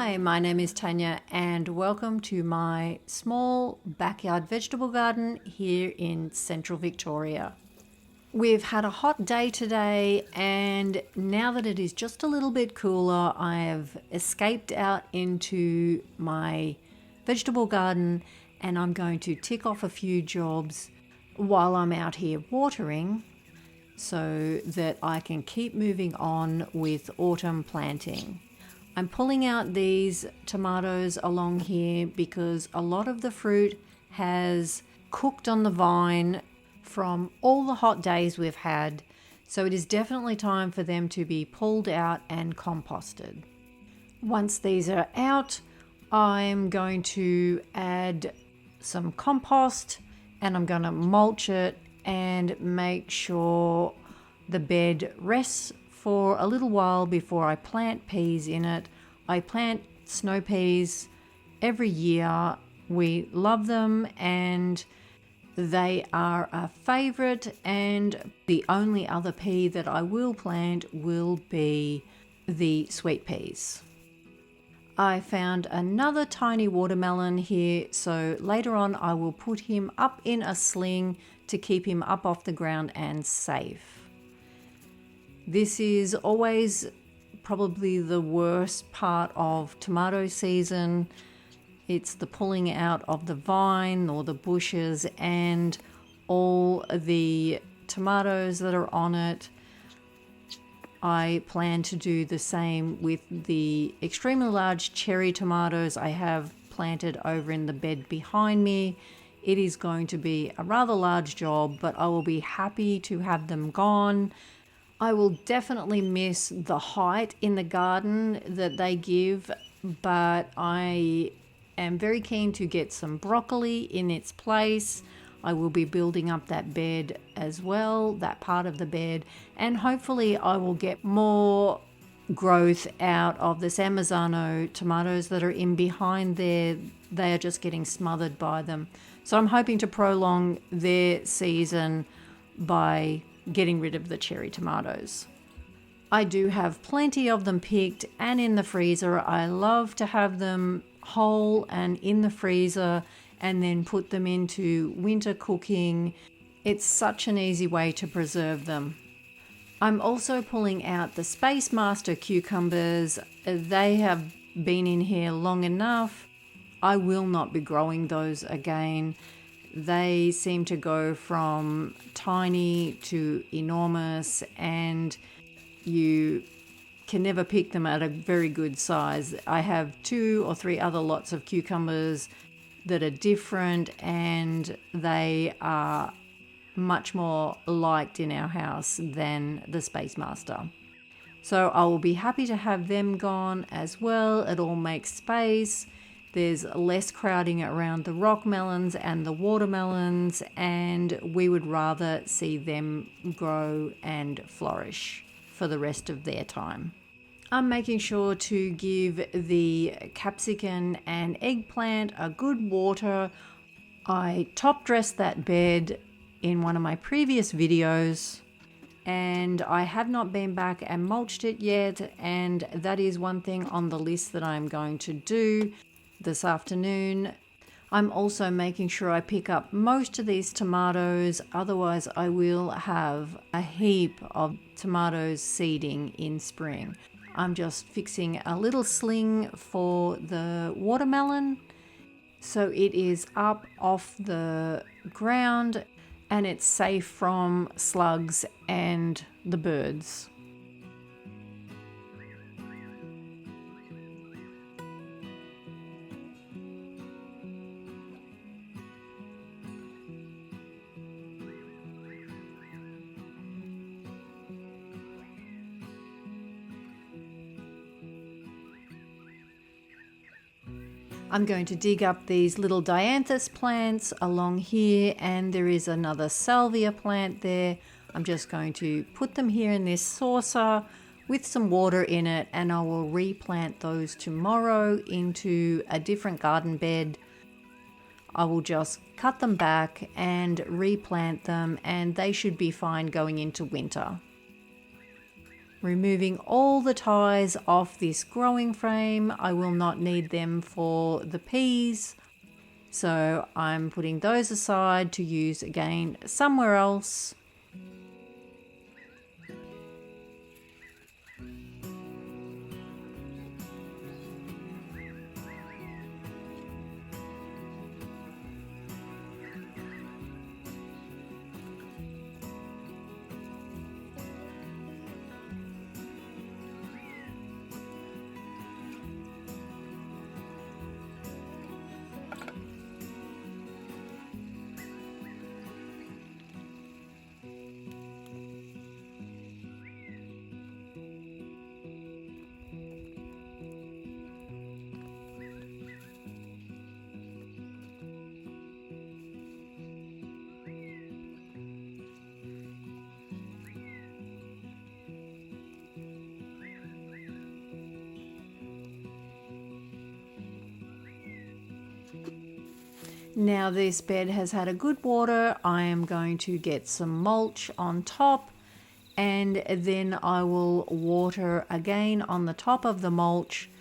Hi, my name is Tanya and welcome to my small backyard vegetable garden here in central Victoria. We've had a hot day today and now that it is just a little bit cooler, I have escaped out into my vegetable garden and I'm going to tick off a few jobs while I'm out here watering so that I can keep moving on with autumn planting. I'm pulling out these tomatoes along here because a lot of the fruit has cooked on the vine from all the hot days we've had, so it is definitely time for them to be pulled out and composted. Once these are out, I'm going to add some compost and I'm going to mulch it and make sure the bed rests for a little while before I plant peas in it. I plant snow peas every year. We love them and they are a favourite, and the only other pea that I will plant will be the sweet peas. I found another tiny watermelon here, so later on I will put him up in a sling to keep him up off the ground and safe. This is always probably the worst part of tomato season. It's the pulling out of the vine or the bushes and all the tomatoes that are on it. I plan to do the same with the extremely large cherry tomatoes I have planted over in the bed behind me. It is going to be a rather large job, but I will be happy to have them gone. I will definitely miss the height in the garden that they give, but I am very keen to get some broccoli in its place. I will be building up that bed as well, that part of the bed, and hopefully I will get more growth out of this Amazano tomatoes that are in behind there. They are just getting smothered by them. So I'm hoping to prolong their season by getting rid of the cherry tomatoes. I do have plenty of them picked and in the freezer. I love to have them whole and in the freezer and then put them into winter cooking. It's such an easy way to preserve them. I'm also pulling out the Space Master cucumbers. They have been in here long enough. I will not be growing those again. They seem to go from tiny to enormous and you can never pick them at a very good size. I have 2 or 3 other lots of cucumbers that are different and they are much more liked in our house than the Space Master. So I will be happy to have them gone as well. It all makes space. There's less crowding around the rock melons and the watermelons, and we would rather see them grow and flourish for the rest of their time. I'm making sure to give the capsicum and eggplant a good water. I top dressed that bed in one of my previous videos and I have not been back and mulched it yet, and that is one thing on the list that I'm going to do this afternoon. I'm also making sure I pick up most of these tomatoes, otherwise I will have a heap of tomatoes seeding in spring. I'm just fixing a little sling for the watermelon so it is up off the ground and it's safe from slugs and the birds. I'm going to dig up these little dianthus plants along here, and there is another salvia plant there. I'm just going to put them here in this saucer with some water in it, and I will replant those tomorrow into a different garden bed. I will just cut them back and replant them, and they should be fine going into winter. removing all the ties off this growing frame. I will not need them for the peas, so I'm putting those aside to use again somewhere else. Now this bed has had a good water. I am going to get some mulch on top, and then I will water again on the top of the mulch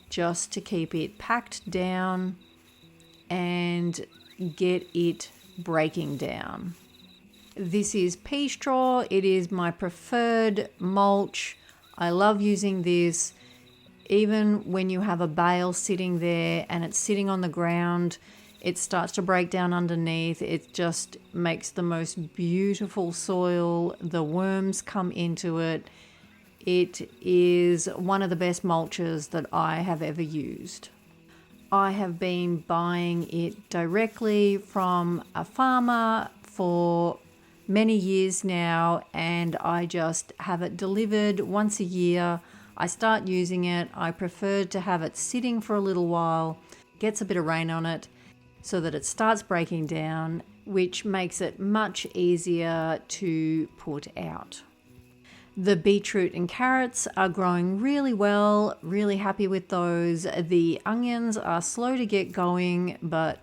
just to keep it packed down and get it breaking down. This is pea straw. It is my preferred mulch. I love using this. Even when you have a bale sitting there and it's sitting on the ground, it starts to break down underneath. It just makes the most beautiful soil. The worms come into it. It is one of the best mulches that I have ever used. I have been buying it directly from a farmer for many years now, and I just have it delivered once a year. I start using it. I prefer to have it sitting for a little while, gets a bit of rain on it, so that it starts breaking down, which makes it much easier to put out. The beetroot and carrots are growing really well, really happy with those. The onions are slow to get going, but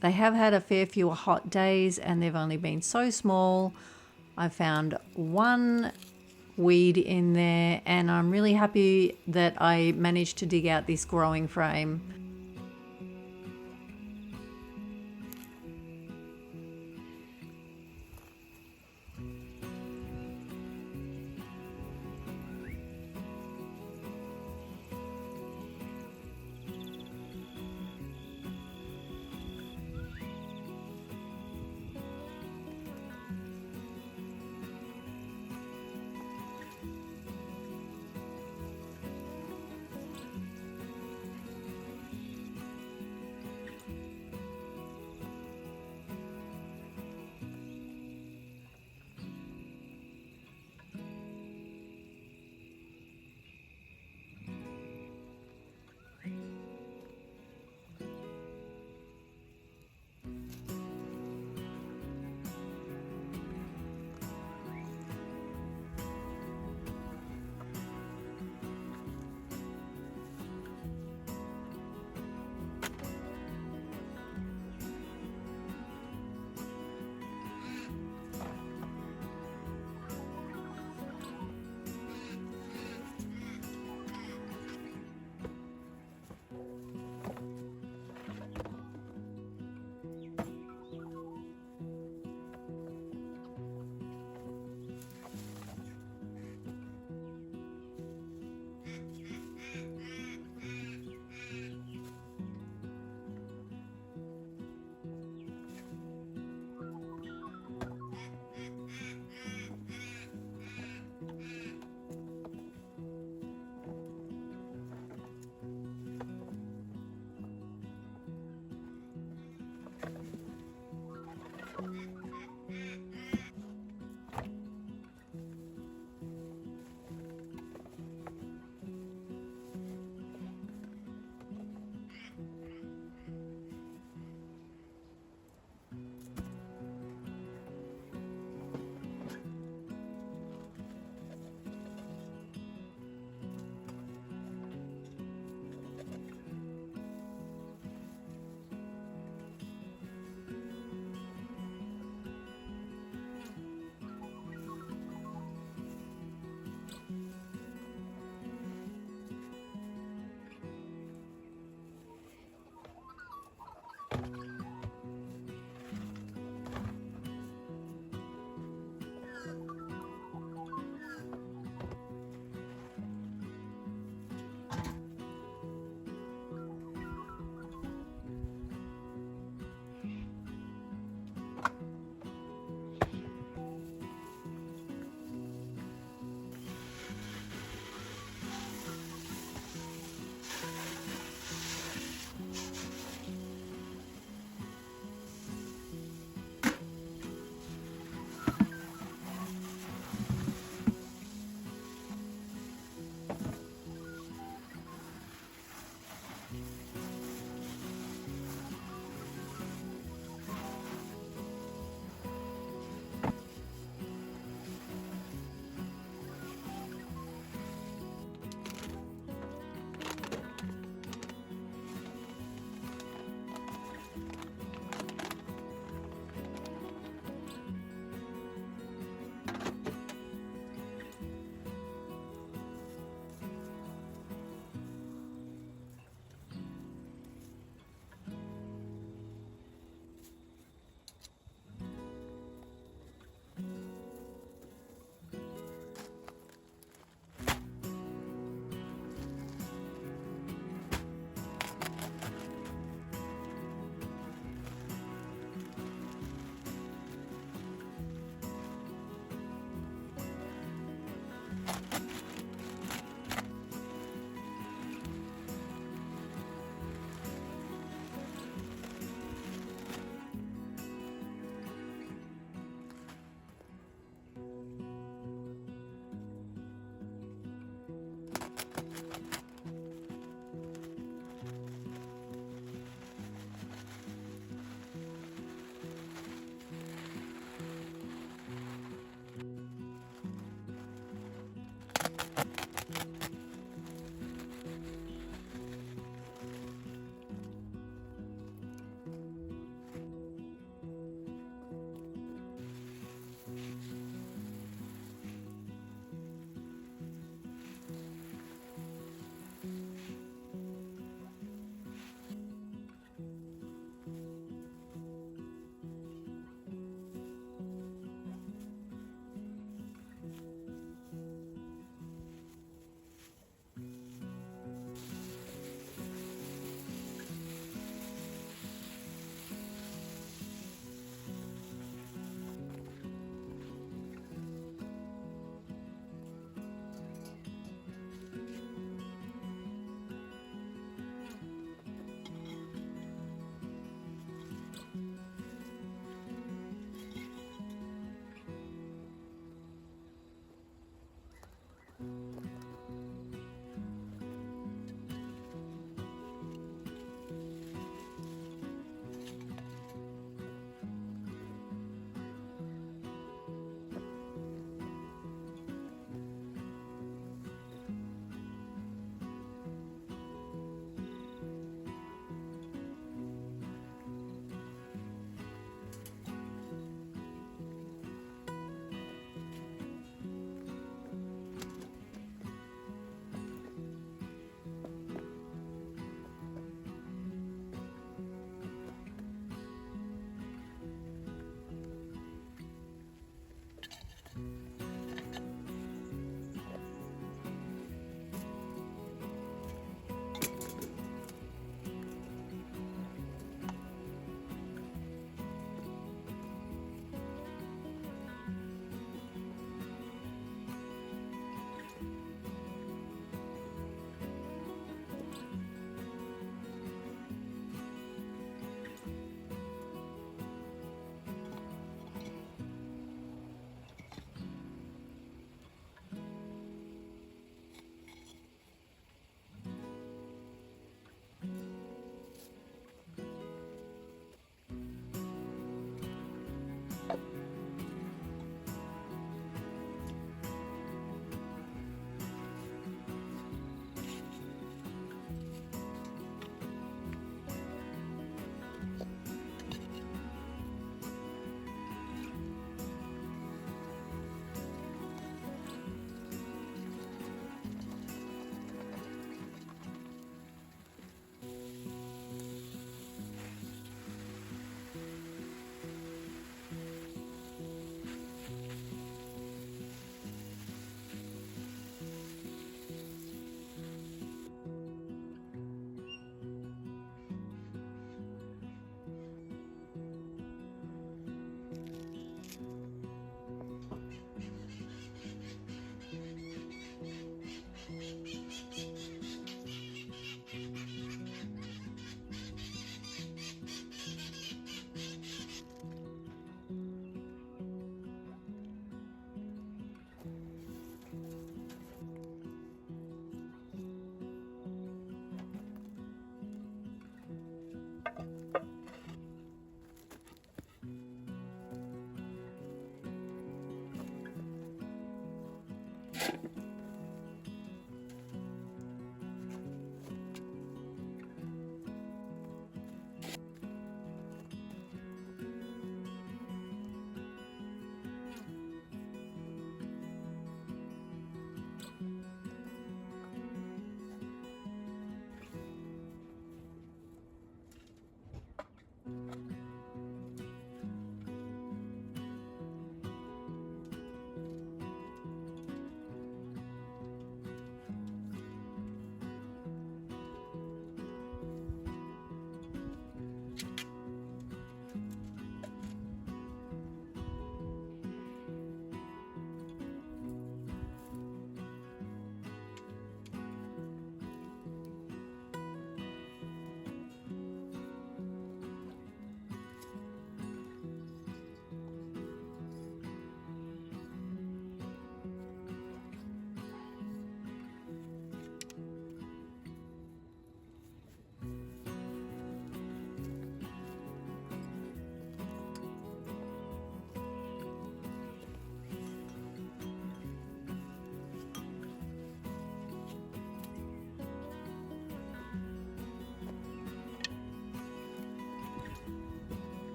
they have had a fair few hot days and they've only been so small. I found one weed in there and I'm really happy that I managed to dig out this growing frame.